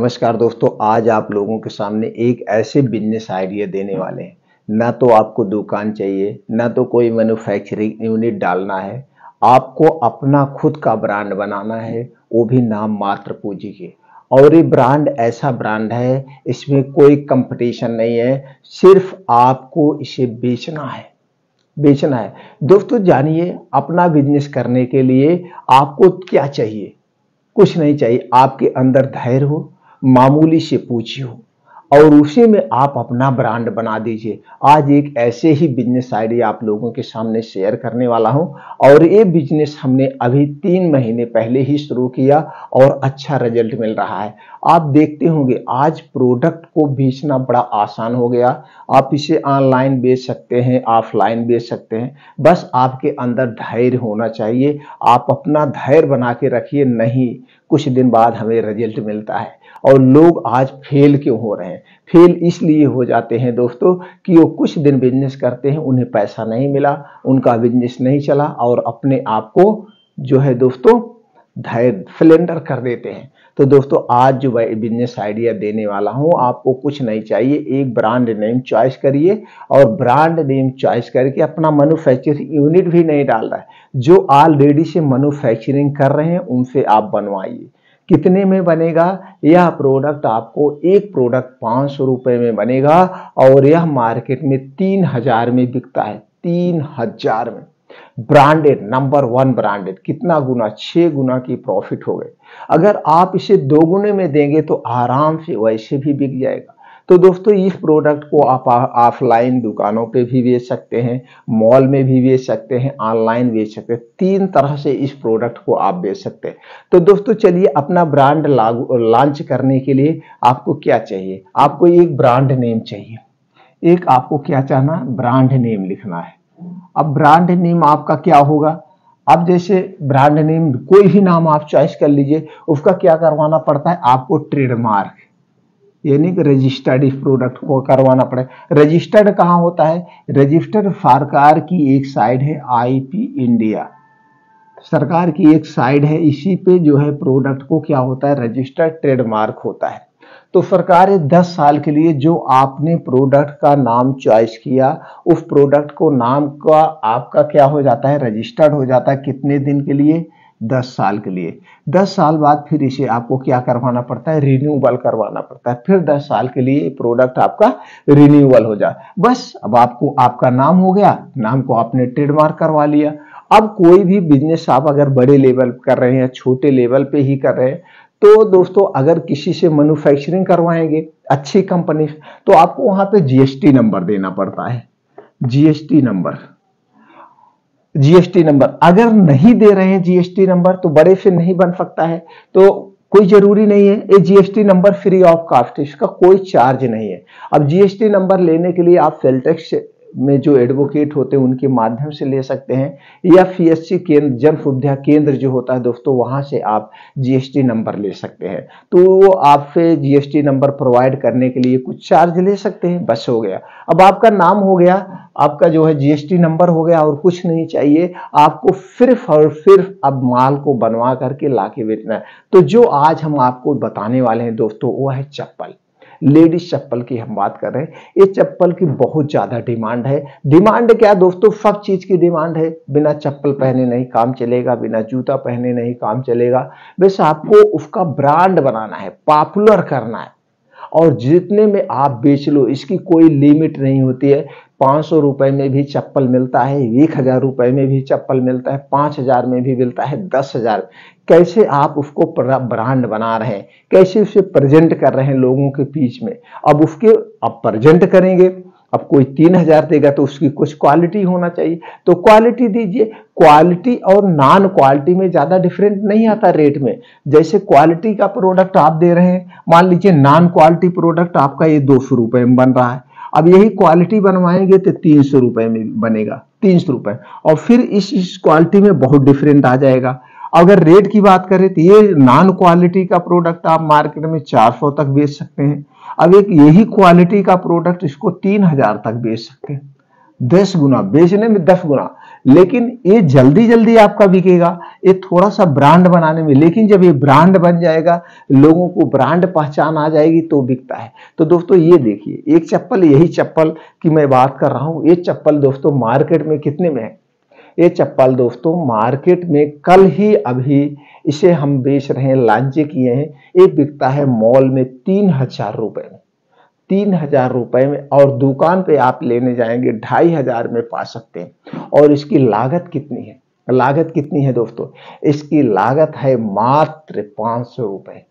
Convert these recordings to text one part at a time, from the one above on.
नमस्कार दोस्तों, आज आप लोगों के सामने एक ऐसे बिजनेस आइडिया देने वाले हैं। ना तो आपको दुकान चाहिए, ना तो कोई मैन्युफैक्चरिंग यूनिट डालना है। आपको अपना खुद का ब्रांड बनाना है, वो भी नाम मात्र पूंजी के। और ये ब्रांड ऐसा ब्रांड है, इसमें कोई कंपटीशन नहीं है, सिर्फ आपको इसे बेचना है। दोस्तों जानिए, अपना बिजनेस करने के लिए आपको क्या चाहिए। कुछ नहीं चाहिए, आपके अंदर धैर्य हो, मामूली से पूंजी हो और उसी में आप अपना ब्रांड बना दीजिए। आज एक ऐसे ही बिजनेस आइडिया आप लोगों के सामने शेयर करने वाला हूं और ये बिजनेस हमने अभी 3 महीने पहले ही शुरू किया और अच्छा रिजल्ट मिल रहा है। आप देखते होंगे आज प्रोडक्ट को बेचना बड़ा आसान हो गया। आप इसे ऑनलाइन बेच सकते हैं, ऑफलाइन बेच सकते हैं, बस आपके अंदर धैर्य होना चाहिए। आप अपना धैर्य बना के रखिए, नहीं कुछ दिन बाद हमें रिजल्ट मिलता है। और लोग आज फेल क्यों हो रहे हैं? फेल इसलिए हो जाते हैं दोस्तों कि वो कुछ दिन बिजनेस करते हैं, उन्हें पैसा नहीं मिला, उनका बिजनेस नहीं चला और अपने आप को जो है दोस्तों धैर्य फ्लेंडर कर देते हैं। तो दोस्तों आज जो बिजनेस आइडिया देने वाला हूं, आपको कुछ नहीं चाहिए, एक ब्रांड नेम चॉइस करिए और ब्रांड नेम चॉइस करके अपना मैन्युफैक्चरिंग यूनिट भी नहीं डाल रहा है, जो ऑलरेडी से मैन्युफैक्चरिंग कर रहे हैं उनसे आप बनवाइए। कितने में बनेगा? यह प्रोडक्ट आपको एक प्रोडक्ट 500 रुपए में बनेगा और यह मार्केट में 3000 में बिकता है। 3000 में ब्रांडेड, नंबर 1 ब्रांडेड। कितना गुना? 6 गुना की प्रॉफिट हो गए। अगर आप इसे 2 गुने में देंगे तो आराम से वैसे भी बिक जाएगा। तो दोस्तों इस प्रोडक्ट को आप ऑफलाइन दुकानों पे भी बेच सकते हैं, मॉल में भी बेच सकते हैं, ऑनलाइन बेच सकते हैं। 3 तरह से इस प्रोडक्ट को आप बेच सकते हैं। तो दोस्तों चलिए, अपना ब्रांड लॉन्च करने के लिए आपको क्या चाहिए? आपको एक ब्रांड नेम चाहिए। एक आपको क्या चाहना? ब्रांड नेम लिखना है। अब ब्रांड नेम आपका क्या होगा? अब जैसे ब्रांड नेम कोई भी नाम आप चॉइस कर लीजिए, उसका क्या करवाना पड़ता है? आपको ट्रेडमार्क यानी कि रजिस्टर्ड इस प्रोडक्ट को करवाना पड़ेगा। रजिस्टर्ड कहाँ होता है? रजिस्टर्ड सरकार की एक साइट है आईपी इंडिया, सरकार की एक साइट है, इसी पे जो है प्रोडक्ट को क्या होता है? रजिस्टर्ड ट्रेडमार्क होता है। तो सरकार 10 साल के लिए जो आपने प्रोडक्ट का नाम चॉइस किया, उस प्रोडक्ट को नाम का आपका क्या हो जाता है? रजिस्टर्ड हो जाता है। कितने दिन के लिए? 10 साल के लिए। 10 साल बाद फिर इसे आपको क्या करवाना पड़ता है? रिन्यूअल करवाना पड़ता है। फिर 10 साल के लिए प्रोडक्ट आपका रिन्यूअल हो जाए। बस अब आपको आपका नाम हो गया, नाम को आपने ट्रेडमार्क करवा लिया। अब कोई भी बिजनेस आप अगर बड़े लेवल कर रहे हैं, छोटे लेवल पे ही कर रहे हैं, तो दोस्तों अगर किसी से मैन्युफैक्चरिंग करवाएंगे अच्छी कंपनी, तो आपको वहां पे जीएसटी नंबर देना पड़ता है। जीएसटी नंबर अगर नहीं दे रहे हैं जीएसटी नंबर, तो बड़े से नहीं बन सकता है। तो कोई जरूरी नहीं है, ये GST number free of cost है, इसका कोई चार्ज नहीं है। अब जीएसटी नंबर लेने के लिए आप सेलटेक्स में जो एडवोकेट होते हैं उनके माध्यम से ले सकते हैं, या पीएससी केंद्र, जन सुविधा केंद्र जो होता है दोस्तों, वहां से आप जीएसटी नंबर ले सकते हैं। तो वो आपसे जीएसटी नंबर प्रोवाइड करने के लिए कुछ चार्ज ले सकते हैं, बस हो गया। अब आपका नाम हो गया, आपका जो है जीएसटी नंबर हो गया और कुछ नहीं चाहिए आपको, सिर्फ और सिर्फ अब माल को बनवा करके लाके बेचना है। तो जो आज हम आपको बताने वाले हैं दोस्तों, वो है चप्पल। लेडीज चप्पल की हम बात कर रहे हैं। ये चप्पल की बहुत ज्यादा डिमांड है। डिमांड क्या दोस्तों? सब चीज की डिमांड है। बिना चप्पल पहने नहीं काम चलेगा, बिना जूता पहने नहीं काम चलेगा। बस आपको उसका ब्रांड बनाना है, पॉपुलर करना है और जितने में आप बेच लो, इसकी कोई लिमिट नहीं होती है। 500 रुपए में भी चप्पल मिलता है, 1000 रुपए में भी चप्पल मिलता है, 5000 में भी मिलता है, 10,000। कैसे आप उसको ब्रांड बना रहे हैं, कैसे उसे प्रेजेंट कर रहे हैं लोगों के बीच में। अब उसके अब प्रेजेंट करेंगे, अब कोई 3000 देगा तो उसकी कुछ क्वालिटी होना चाहिए, तो क्वालिटी दीजिए। क्वालिटी और नॉन क्वालिटी में ज्यादा डिफरेंट नहीं आता रेट में। जैसे क्वालिटी का प्रोडक्ट आप दे रहे हैं, मान लीजिए नॉन क्वालिटी प्रोडक्ट आपका ये 200 रुपए में बन रहा है, अब यही क्वालिटी बनवाएंगे तो 300 रुपए में बनेगा, 300 रुपए। और फिर इस क्वालिटी में बहुत डिफरेंट आ जाएगा। अगर रेट की बात करें तो ये नॉन क्वालिटी का प्रोडक्ट आप मार्केट में 400 तक बेच सकते हैं। अब एक यही क्वालिटी का प्रोडक्ट इसको 3000 तक बेच सकते हैं। 10 गुना बेचने में 10 गुना। लेकिन ये जल्दी जल्दी आपका बिकेगा, ये थोड़ा सा ब्रांड बनाने में, लेकिन जब ये ब्रांड बन जाएगा, लोगों को ब्रांड पहचान आ जाएगी तो बिकता है। तो दोस्तों ये देखिए, एक चप्पल, यही चप्पल की मैं बात कर रहा हूं, ये चप्पल दोस्तों मार्केट में कितने में है? ये चप्पल दोस्तों मार्केट में कल ही अभी इसे हम बेच रहे हैं, लॉन्च किए हैं, ये बिकता है मॉल में 3000 रुपए में, 3000 रुपए में, और दुकान पे आप लेने जाएंगे 2500 में पा सकते हैं। और इसकी लागत कितनी है? लागत कितनी है दोस्तों? इसकी लागत है मात्र 500 रुपए।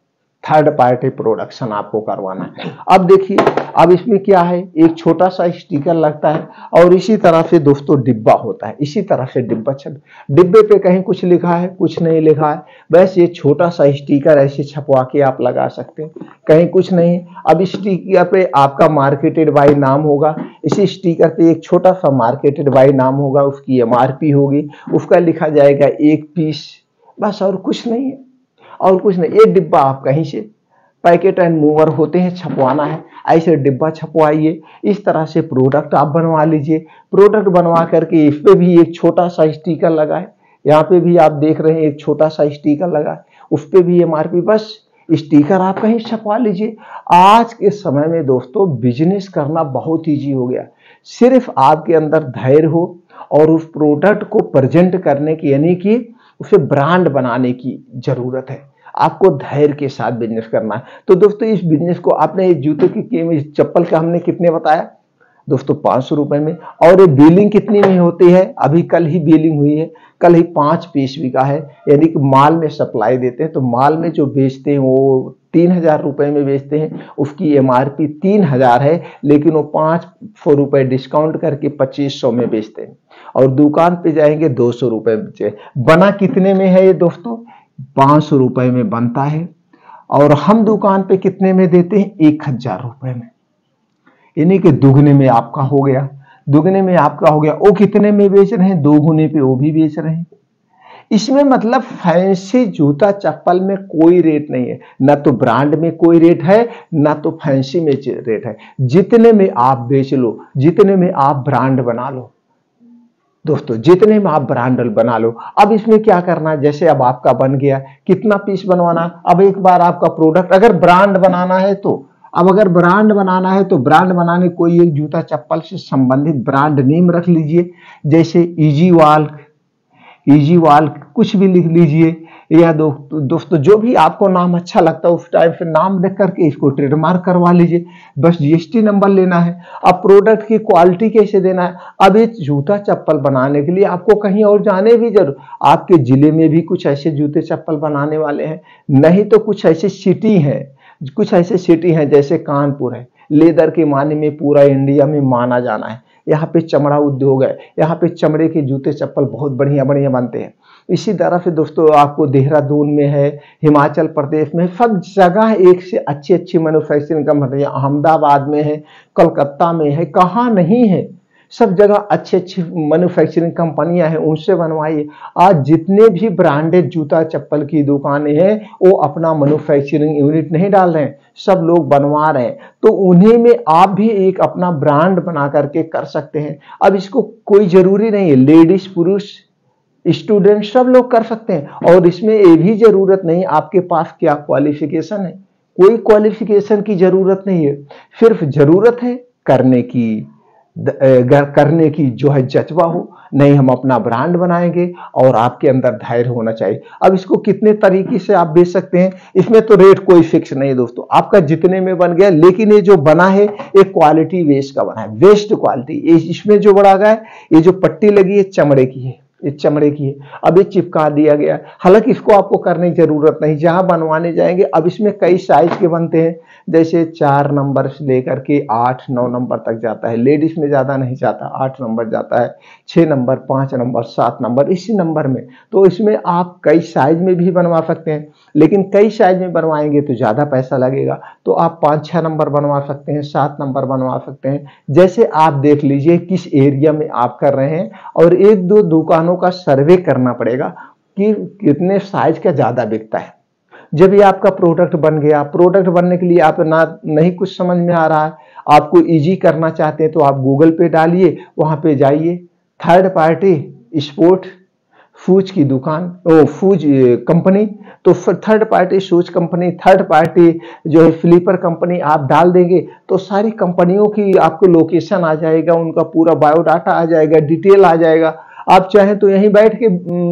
थर्ड पार्टी प्रोडक्शन आपको करवाना है। अब देखिए, अब इसमें क्या है, एक छोटा सा स्टिकर लगता है और इसी तरह से दोस्तों डिब्बा होता है, इसी तरह से डिब्बा डिब्बे पे कहीं कुछ लिखा है, कुछ नहीं लिखा है, बस ये छोटा सा स्टिकर ऐसे छपवा के आप लगा सकते हैं, कहीं कुछ नहीं। अब इस स्टिकर पे आपका मार्केटेड बाय नाम होगा, इसी स्टिकर पे एक छोटा सा मार्केटेड बाय नाम होगा, उसकी MRP होगी, उसका लिखा जाएगा 1 पीस, बस, और कुछ नहीं है, और कुछ नहीं। ये डिब्बा आप कहीं से पैकेट एंड मूवर होते हैं, छपवाना है, ऐसे डिब्बा छपवाइए, इस तरह से प्रोडक्ट आप बनवा लीजिए। प्रोडक्ट बनवा करके इस पे भी एक छोटा सा स्टिकर लगाए, यहाँ पे भी आप देख रहे हैं एक छोटा सा स्टिकर लगा, उस पे भी MRP, बस स्टिकर आप कहीं छपवा लीजिए। आज के समय में दोस्तों बिजनेस करना बहुत ईजी हो गया, सिर्फ आपके अंदर धैर्य हो और उस प्रोडक्ट को प्रेजेंट करने की, यानी कि उसे ब्रांड बनाने की जरूरत है। आपको धैर्य के साथ बिजनेस करना है। तो दोस्तों इस बिजनेस को आपने जूते की चप्पल का हमने कितने बताया दोस्तों? 500 रुपए में। और ये बिलिंग कितनी में होती है? अभी कल ही बिलिंग हुई है, कल ही 5 पीस बिका है, यानी कि माल में सप्लाई देते हैं, तो माल में जो बेचते हैं वो 3000 रुपए में बेचते हैं, उसकी MRP 3000 है, लेकिन वो 500 रुपए डिस्काउंट करके 2500 में बेचते हैं, और दुकान पे जाएंगे 200 रुपए में। बना कितने में है ये दोस्तों? 500 रुपए में बनता है, और हम दुकान पे कितने में देते हैं? 1000 रुपए में, यानी कि दुगने में आपका हो गया, दुगने में आपका हो गया। वो कितने में बेच रहे हैं? 2 गुने पे वो भी बेच रहे हैं। इसमें मतलब फैंसी जूता चप्पल में कोई रेट नहीं है, ना तो ब्रांड में कोई रेट है, ना तो फैंसी में रेट है। जितने में आप बेच लो, जितने में आप ब्रांड बना लो दोस्तों, जितने में आप ब्रांड बना लो। अब इसमें क्या करना, जैसे अब आपका बन गया, कितना पीस बनवाना? अब एक बार आपका प्रोडक्ट अगर ब्रांड बनाना है तो, अब अगर ब्रांड बनाना है तो ब्रांड बनाने कोई एक जूता चप्पल से संबंधित ब्रांड नेम रख लीजिए, जैसे इजी वाल कुछ भी लिख लीजिए, या दोस्तों जो भी आपको नाम अच्छा लगता है उस टाइप से नाम लिख करके इसको ट्रेडमार्क करवा लीजिए। बस GST नंबर लेना है। अब प्रोडक्ट की क्वालिटी कैसे देना है? अब ये जूता चप्पल बनाने के लिए आपको कहीं और जाने भी जरूर, आपके जिले में भी कुछ ऐसे जूते चप्पल बनाने वाले हैं, नहीं तो कुछ ऐसे सिटी हैं, जैसे कानपुर है, लेदर के माने में पूरा इंडिया में माना जाना है, यहाँ पे चमड़ा उद्योग है, यहाँ पे चमड़े के जूते चप्पल बहुत बढ़िया बढ़िया बनते हैं। इसी तरह से दोस्तों आपको देहरादून में है, हिमाचल प्रदेश में, सब जगह एक से अच्छी अच्छी मैन्युफैक्चरिंग कंपनियां, अहमदाबाद में है, कलकत्ता में है, कहाँ नहीं है, सब जगह अच्छी अच्छी मैन्युफैक्चरिंग कंपनियां हैं, उनसे बनवाइए। आज जितने भी ब्रांडेड जूता चप्पल की दुकानें हैं वो अपना मैन्युफैक्चरिंग यूनिट नहीं डाल रहे हैं, सब लोग बनवा रहे हैं, तो उन्हीं में आप भी एक अपना ब्रांड बना करके कर सकते हैं। अब इसको कोई जरूरी नहीं है, लेडीज पुरुष स्टूडेंट सब लोग कर सकते हैं, और इसमें ये भी जरूरत नहीं आपके पास क्या क्वालिफिकेशन है, कोई क्वालिफिकेशन की जरूरत नहीं है, सिर्फ जरूरत है करने की जो है जज्बा हो, नहीं हम अपना ब्रांड बनाएंगे, और आपके अंदर धैर्य होना चाहिए। अब इसको कितने तरीके से आप बेच सकते हैं, इसमें तो रेट कोई फिक्स नहीं दोस्तों, आपका जितने में बन गया, लेकिन ये जो बना है ये क्वालिटी बेस्ड का बना है, बेस्ट क्वालिटी। इसमें जो बड़ा गया है, ये जो पट्टी लगी है चमड़े की है, ये चमड़े की है, अब ये चिपका दिया गया। हालांकि इसको आपको करने की जरूरत नहीं, जहां बनवाने जाएंगे, अब इसमें कई साइज के बनते हैं, जैसे 4 नंबर से लेकर के 8-9 नंबर तक जाता है, लेडीज में ज्यादा नहीं जाता, 8 नंबर जाता है, 6 नंबर, 5 नंबर, 7 नंबर, इसी नंबर में। तो इसमें आप कई साइज में भी बनवा सकते हैं, लेकिन कई साइज में बनवाएंगे तो ज्यादा पैसा लगेगा, तो आप 5-6 नंबर बनवा सकते हैं, 7 नंबर बनवा सकते हैं, जैसे आप देख लीजिए किस एरिया में आप कर रहे हैं, और 1-2 दुकानों का सर्वे करना पड़ेगा कि कितने साइज का ज्यादा बिकता है। जब ये आपका प्रोडक्ट बन गया, प्रोडक्ट बनने के लिए आप नहीं कुछ समझ में आ रहा है, आपको इजी करना चाहते हैं, तो आप गूगल पे डालिए, वहां पे जाइए, थर्ड पार्टी स्पोर्ट शूज की दुकान, शूज कंपनी, तो third party shoes company, third party जो है फ्लिपर कंपनी आप डाल देंगे तो सारी कंपनियों की आपको लोकेशन आ जाएगा, उनका पूरा बायोडाटा आ जाएगा, डिटेल आ जाएगा। आप चाहें तो यहीं बैठ के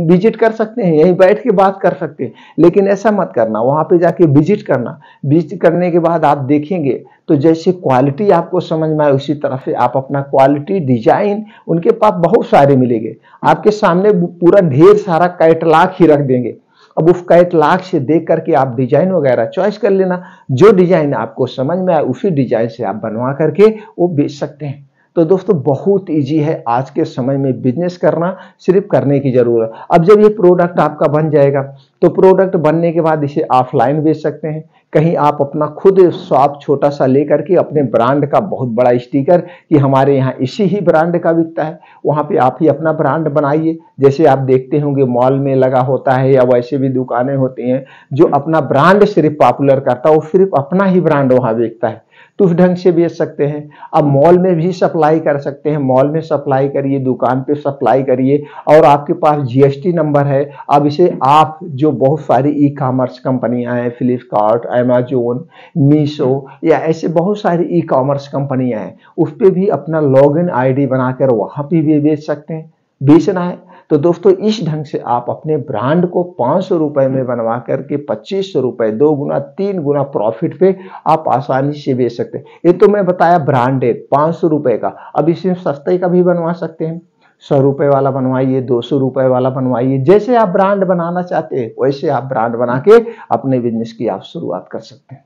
विजिट कर सकते हैं, यहीं बैठ के बात कर सकते हैं, लेकिन ऐसा मत करना, वहां पे जाके विजिट करना। विजिट करने के बाद आप देखेंगे तो जैसे क्वालिटी आपको समझ में आए उसी तरह से आप अपना क्वालिटी डिजाइन उनके पास बहुत सारे मिलेंगे, आपके सामने पूरा ढेर सारा कैटलॉग ही रख देंगे। अब उस कैटलॉग से देख करके आप डिजाइन वगैरह चॉइस कर लेना, जो डिजाइन आपको समझ में आए उसी डिजाइन से आप बनवा करके वो बेच सकते हैं। तो दोस्तों बहुत इजी है आज के समय में बिजनेस करना, सिर्फ करने की जरूरत। अब जब ये प्रोडक्ट आपका बन जाएगा तो प्रोडक्ट बनने के बाद इसे ऑफलाइन बेच सकते हैं, कहीं आप अपना खुद शॉप छोटा सा लेकर के अपने ब्रांड का बहुत बड़ा स्टिकर कि हमारे यहाँ इसी ही ब्रांड का बिकता है, वहां पे आप ही अपना ब्रांड बनाइए। जैसे आप देखते होंगे मॉल में लगा होता है या वैसे भी दुकानें होती हैं जो अपना ब्रांड सिर्फ पॉपुलर करता है, वो सिर्फ अपना ही ब्रांड वहां बेचता है, तो उस ढंग से बेच सकते हैं। अब मॉल में भी सप्लाई कर सकते हैं, मॉल में सप्लाई करिए, दुकान पे सप्लाई करिए, और आपके पास जीएसटी नंबर है। अब इसे आप जो बहुत सारी ई कॉमर्स कंपनियां हैं, फ्लिपकार्ट, अमेजोन, मीशो या ऐसे बहुत सारी ई कॉमर्स कंपनियां हैं, उस पर भी अपना लॉगिन आईडी बनाकर वहां पे भी बेच सकते हैं। बेचना है तो दोस्तों इस ढंग से आप अपने ब्रांड को 500 रुपए में बनवा करके 2500 रुपए, 2 गुना 3 गुना प्रॉफिट पे आप आसानी से बेच सकते हैं। ये तो मैं बताया ब्रांडेड 500 रुपए का, अब इसमें सस्ते का भी बनवा सकते हैं, 100 रुपए वाला बनवाइए, 200 रुपए वाला बनवाइए, जैसे आप ब्रांड बनाना चाहते हैं वैसे आप ब्रांड बना के अपने बिजनेस की आप शुरुआत कर सकते हैं।